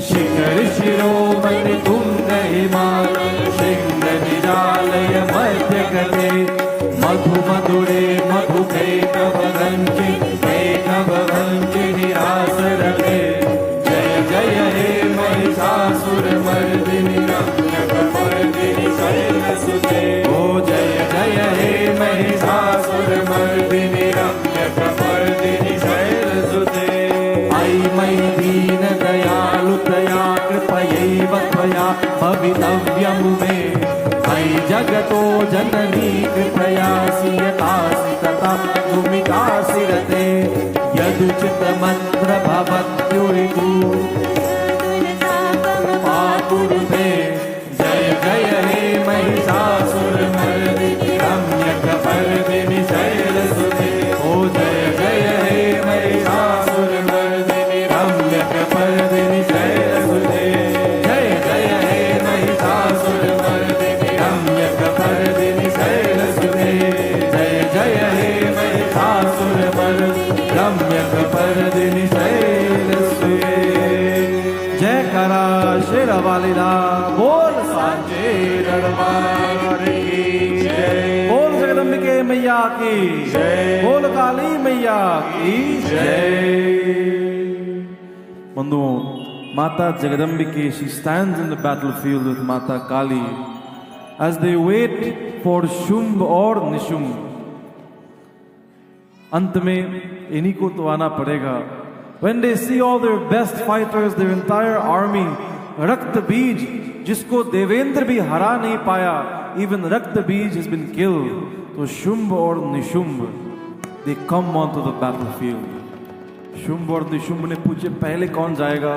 शिखर शिरोमणि तुंग हिमालय शृंग निरालय मध्य गते मधु मधुरे मधुके कवगंचि कवगंचि निरासरते जय जय हे महिषासुरमर्दिनी रम्यकपर्दिनी शैलसुते ओ जय जय हे महिषासुरमर्दिनी रम्यकपर्दिनी शैलसुते आई मयि दीन दयालुतया कृपयैव त्वया भवितव्यं मे मयि जगतो जननी कृपया सियतासि तथा भूमिकासिरते यदुचितमत्र भवत्युरिगु पाकुरुते जय जय हे महिषासुरमर्दिनी रम्यकपर्दिनी शैलसुते ओ जय जय हे महिषासुरमर्दिनी रम्यकपर्दिनी शैलसुते जय जय हे महिषासुरमर्दिनी रम्यकपर्दिनी शैलसुते जय जय हे महिषासुरमर्दिनी रम्यकपर्दिनी शैलसुते जय करा शेरवालिना बोल सांचे दरबार की जय बोल जगदम्बिके मैया की जय बोल काली मैया की जय बंधुओं माता जगदम्बिके she stands in the battlefield with Mata Kali as they wait for Shumbh और निशुंभ अंत में इन्हीं को तो आना पड़ेगा when they see all their best fighters their entire army रक्त बीज जिसको देवेंद्र भी हरा नहीं पाया even रक्त बीज has been killed तो शुंभ और Nishumbh they come onto the battlefield Shumbh और निशुंभ ने पूछे पहले कौन जाएगा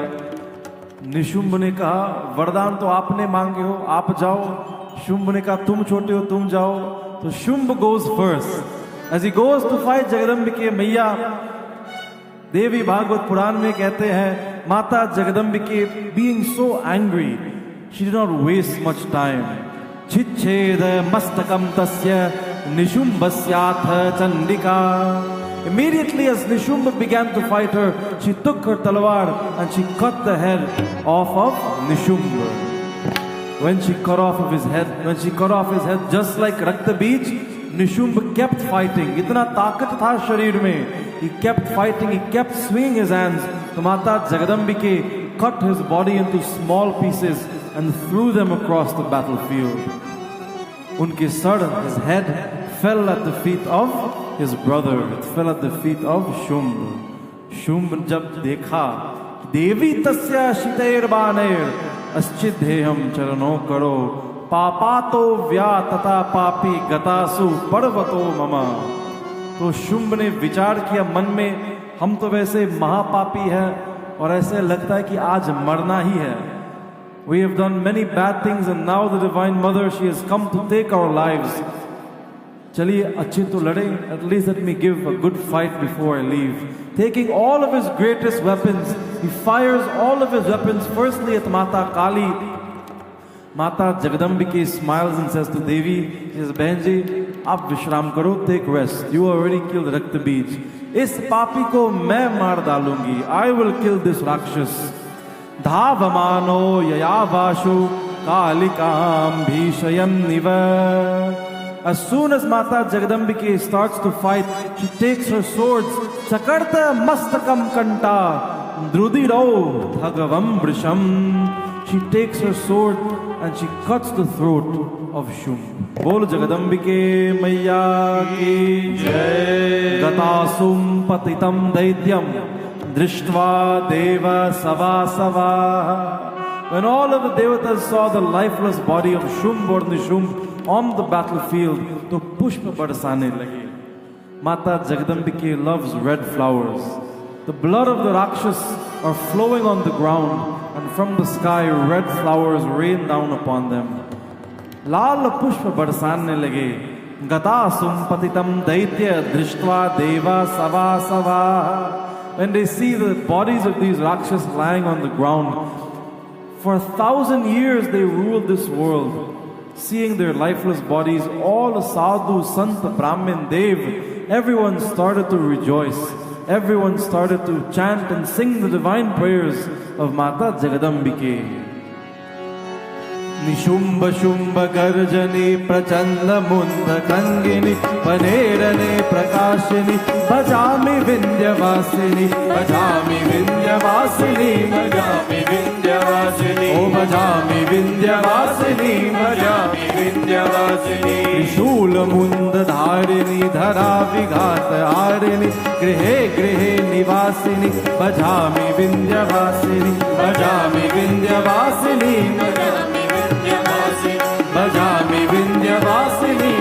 निशुंभ ने कहा वरदान तो आपने मांगे हो आप जाओ शुंभ ने कहा तुम छोटे हो तुम जाओ तो Shumbh goes first as he goes to fight जगदम्बिके मैया देवी भागवत पुराण में कहते हैं माता जगदम्बिके being so angry she did not waste much time छिच्छेद मस्तकम तस्य निशुंभस्याथ Chandika immediately as Nishumbha began to fight her she took her talwar and she cut the head off of Nishumbha when she cut off his head just like Rakta Beej Nishumbha kept fighting इतना ताकत था शरीर में he kept fighting he kept swinging his hands तो माता जगदम्बिके cut his body into small pieces and threw them across the battlefield उनके sir his head fell at the feet of his brother it fell at the feet of Shumbh जब देखा देवी तस्या शितैर्बाणैर अस्चिद्धेयं चरणों करो पापातो व्या तथा पापी गतासु पर्वतो ममा तो शुंभ ने विचार किया मन में हम तो वैसे महापापी हैं और ऐसे लगता है कि आज मरना ही है we have done many bad things and now the divine mother she has come to take our lives चलिए अच्छे तो लड़े at least let me give a good fight before I leave taking all of his greatest weapons he fires all of his weapons firstly at Mata Kali माता जगदम्बिके smiles and says to Devi, she says, बहन जी आप विश्राम करो, take rest. You already killed रक्त बीज. इस पापी को मैं मार डालूंगी. I will kill this राक्षस. धावमानो ययावाशु कालिकाम भीषयन्निव. As soon as Mata Jagadambike starts to fight, she takes her swords. Chakarta mastakam kanta drudiro thagavam vrisham. She takes her sword and she cuts the throat of Shumb. Bol Jagadambike Maiya ki jai. Gatasum patitam daityam drishtva deva savasava. When all of the devatas saw the lifeless body of Shumb or Nishumb, on the battlefield, तो पुष्प बरसाने लगे. Mata Jagadambike loves red flowers. The blood of the Rakshas are flowing on the ground, and from the sky red flowers rain down upon them. लाल पुष्प बरसाने लगे. गता सुम्पतितम दैत्य दृष्ट्वा देवा सवा सवा. When they see the bodies of these Rakshas lying on the ground, for 1,000 years they ruled this world. Seeing their lifeless bodies, all sadhu, sant, brahmin, dev, everyone started to rejoice. Everyone started to chant and sing the divine prayers of Mata Jagadambike. Nishumbh Shumbh गर्जनी प्रचंड मुंद कंगिनी पनेरने प्रकाशिनी भजामि विंध्यवासिनी भजामि विंध्यवासिनी भजामि विंध्यवासिनी ओ भजामि विंध्यवासिनी भजामि विंध्यवासिनी त्रिशूल मुंद धारिणी धरा विघात हारिणी गृहे गृहे निवासिनी भजामि विंध्यवासिनी भजामि विंध्यवासिनी भजामि विंध्यवासिनी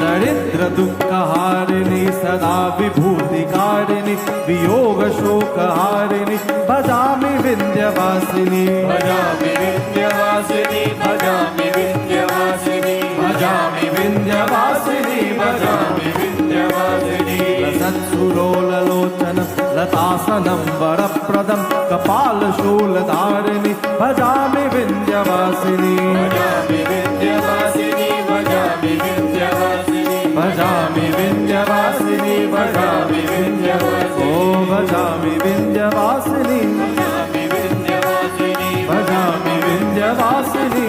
दरिद्र दुःख हारिणी सदा विभूतिकारिणी वियोग शोक हारिणी भजामि विंध्यवासिनी भजामि विंध्यवासिनी भजामि विंध्यवासिनी भजामि विंध्यवासिनी भजामि विंध्यवासिनी लसत्सुलोललोचन लतासनं वरप्रदं कपालशूलधारिणी भजामि विंध्यवासिनी भजामि विंध्यवासिनी भजामि विंध्यवासिनी भजामि विंध्यवासिनी भजामि विंध्यवासिनी ओ भजामि विंध्यवासिनी भजामि विंध्यवासिनी भजामि विंध्यवासिनी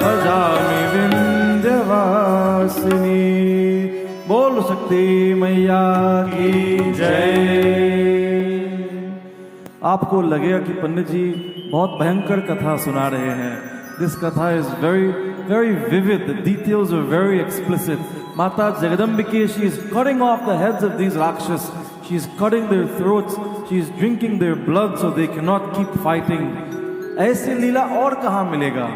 भजामि विंध्यवासिनी. बोल सकती मैया की जय. आपको लगेगा कि पंडित जी बहुत भयंकर कथा सुना रहे हैं. This katha is very vivid. The details are very explicit. Mata Jagadambike, she is cutting off the heads of these Rakshas. She is cutting their throats. She is drinking their blood so they cannot keep fighting. ऐसी लीला और कहाँ मिलेगा?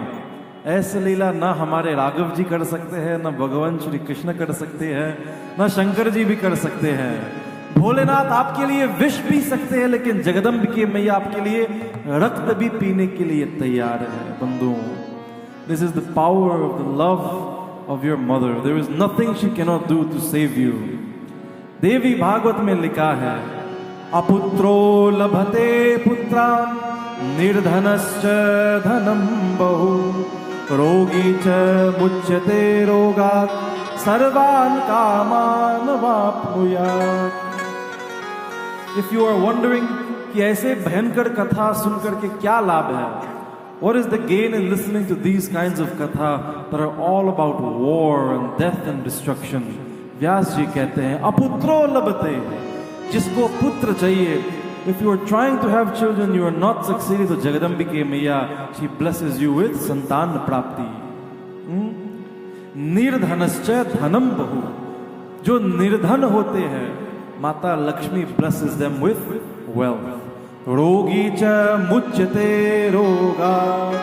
ऐसी लीला ना हमारे राघव जी कर सकते हैं, ना भगवान श्री कृष्ण कर सकते हैं, ना शंकर जी भी कर सकते हैं. भोलेनाथ आपके लिए विष पी सकते हैं, लेकिन जगदम्बिके मैया आपके लिए रक्त भी पीने के लिए तैयार है. बंधुओं, this is the power of the love of your mother. There is nothing she can not do to save you. Devi Bhagavat में लिखा है, अपुत्रो लभते पुत्रान् निर्धनश्च धनं बहु रोगी च मुच्यते रोगात् सर्वान् कामान् वाप्नुयात्. If you are wondering कि ऐसे भयंकर कथा सुनकर के क्या लाभ है, what is the gain in listening to these kinds of katha that are all about war and death and destruction? व्यास जी कहते हैं, अपुत्रो लभते, जिसको पुत्र चाहिए. If you are trying to have children, you are not succeeding, तो जगदम्बिके मैया, she blesses you with संतान प्राप्ति. निर्धनश्च धनम बहु, जो निर्धन होते हैं, माता Lakshmi blesses them with wealth. रोगी च मुच्यते रोगात्,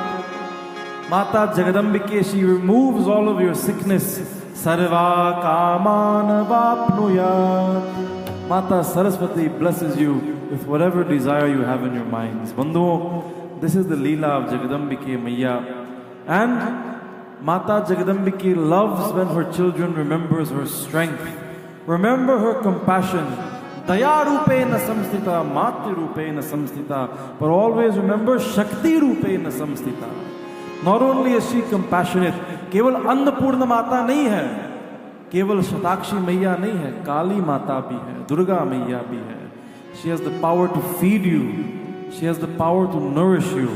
माता जगदम्बिके, she removes all of your sickness. सर्वा कामान वाप्नुयात्, Mata Saraswati blesses you with whatever desire you have in your minds. Bandhuo, this is the Leela of Jagadambike Maiya. And Mata Jagadambike loves when her children remembers her strength. Remember her compassion. Daya rupena samstita, mati rupena samstita. But always remember Shakti rupena samstita. Not only is she compassionate, केवल अन्नपूर्ण माता नहीं है, केवल शताक्षी मैया नहीं है, काली माता भी है, दुर्गा मैया भी है. She has the power to feed you, she has the power to nourish you,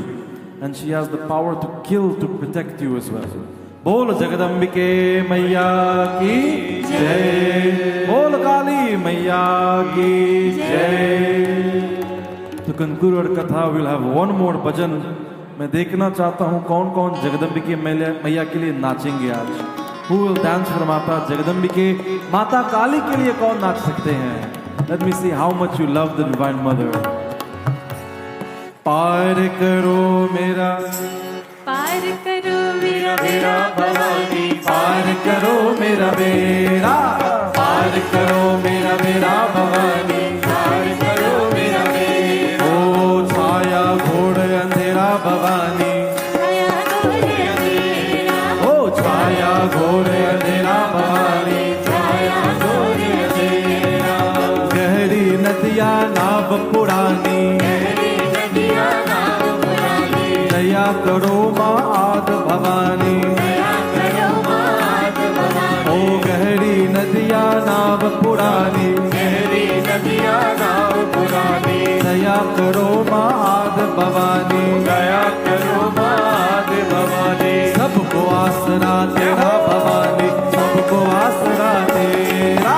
and she has the power to kill, to protect you as well. बोल जगदम्बिके मैया की जय, बोल काली मैया की जय. To conclude our katha, we'll have one more bhajan. मैं देखना चाहता हूँ कौन कौन जगदम्बिके मैया के लिए नाचेंगे आज. Who will dance for माता जगदम्बिके? माता काली के लिए कौन नाच सकते हैं? Let me see how much you love the Divine Mother. पार करो मेरा, पार करो बेड़ा भवानी पार करो मेरा बेड़ा, पार करो मेरा बेड़ा भवानी, पार करो मेरा बेड़ा। ओ छाया घोर अंधेरा भवानी, छाया घोर अंधेरा, ओ छाया घोर अंधेरा भवानी, छाया घोर अंधेरा, गहरी नदियाँ नाव पुरानी, गहरी नदियाँ नाव पुरानी, दया करो माँ आद भवानी, दया करो मात भवानी, ओ गहरी नदियाँ नाव पुरानी, गहरी नदियाँ नाव पुरानी, दया करो माँ आद भवानी, दया करो मात भवानी। सबको आसरा तेरा भवानी, सबको आसरा तेरा,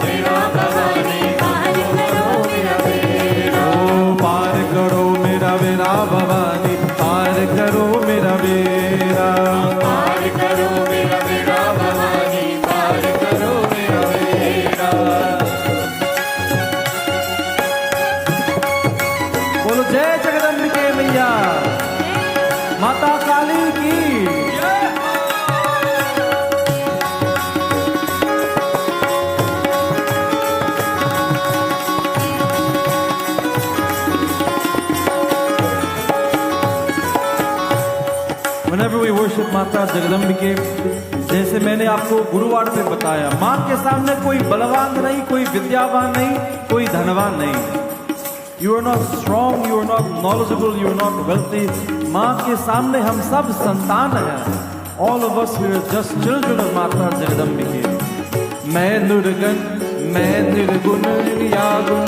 तेरा भवानी पार करो मेरा बेड़ा, ओ पार करो मेरा बेड़ा भवानी, पार करो मेरा बेड़ा, पार करो मेरा बेड़ा भवानी, पार करो मेरा बेड़ा। बोलो जय जगदम्बिके मैया माता काली की। Whenever we worship माता जगदम्बिके, जैसे मैंने आपको गुरुवार पे बताया, माँ के सामने कोई बलवान नहीं, कोई विद्यावान नहीं, कोई धनवान नहीं। You are not strong, you are not knowledgeable, you are not wealthy. माँ के सामने हम सब संतान हैं। All of us we are just children of माता जगदम्बिके। मैं निर्गुण, मैं निर्गुण या गुण,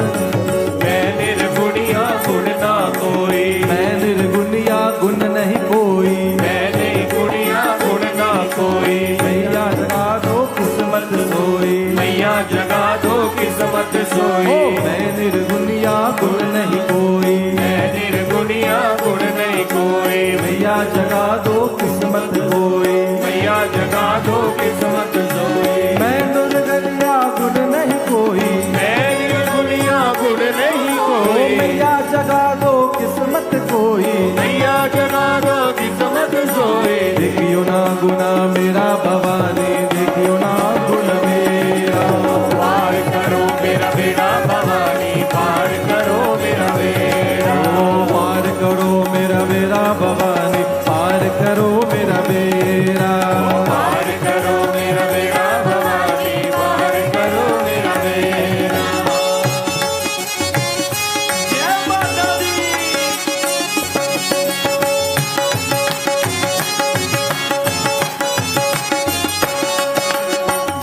मैं निर्गुणिया गुण ना कोई, मैं निर्गुण या गुण नहीं कोई। मैं निर्गुणिया गुण ना कोई, मैया जगा दो किस्मत सोई, मैया जगा दो किस्मत ओ सोई। मैं निर्गुण या गुण नहीं कोई। मैं निर्गुणिया गुण नहीं कोई, मैया जगा दो किस्मत कोई। मैया जगा दो किस्मत सोई। मैं निर्गुण या गुण नहीं कोई। मैं निर्गुणिया गुण नहीं ओ कोई, मैया जगा दो किस्मत कोई। मैया जगा दो किस्मत सोई। देखियो ना गुना मेरा भवानी, देखियो ना गुण मेरा। पार करो मेरा बेड़ा भवानी, पार करो मेरा बेड़ा। ओ पार करो मेरा बेड़ा भवानी, पार करो मेरा बेड़ा। पार करो मेरा बेड़ा भवानी, पार करो मेरा बेड़ा। जय माता दी।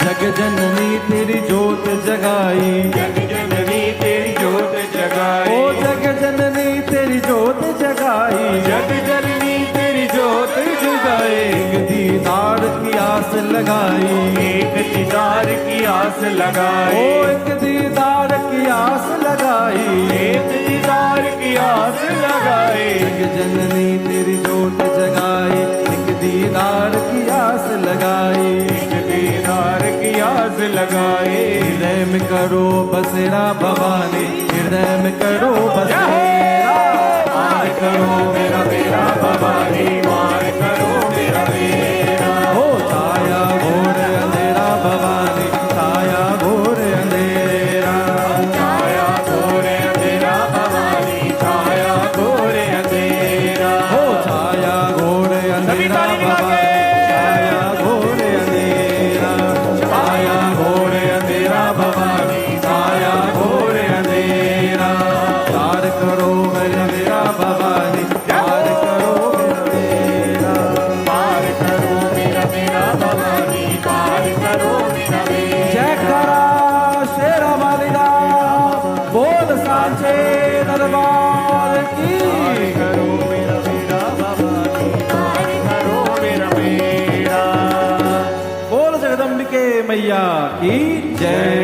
जग जननी तेरी जोत जगाई, जग जननी तेरी जोत जगाई, ओ जग जननी तेरी जोत जगाई। जग जननी तेरी जोत जगाई। एक दीदार की आस लगाई, एक दीदार की आस लगाई, ओ एक दीदार की आस लगाई। एक दीदार की आस लगाई। जग जननी तेरी जोत जगाई, एक दीदार की आस लगाई। एक दीदार की आस लगाई। हृदय में करो बसेरा भवानी, हृदय में करो बसेरा। पार करो मेरा बेड़ा भवानी, पार करो मेरा बेड़ा। हो छाया घोर अंधेरा भवानी, छाया घोर अंधेरा। छाया घोर अंधेरा भवानी, छाया घोर अंधेरा। हो छाया घोर अंधेरा भवानी, छाया घोर अंधेरा। छाया घोर अंधेरा भवानी, छाया घोर अंधेरा। पार करो मेरा भवानी, पार करो मेरा। पार करो मेरा बेड़ा भवानी, पार करो मेरा बेड़ा। जय करा शेरा वालिदा, बोल सांचे दरबार की। करो मेरा बेड़ा भवानी, पार करो मेरा बेड़ा। बोल जगदम्बिके मैया की जय।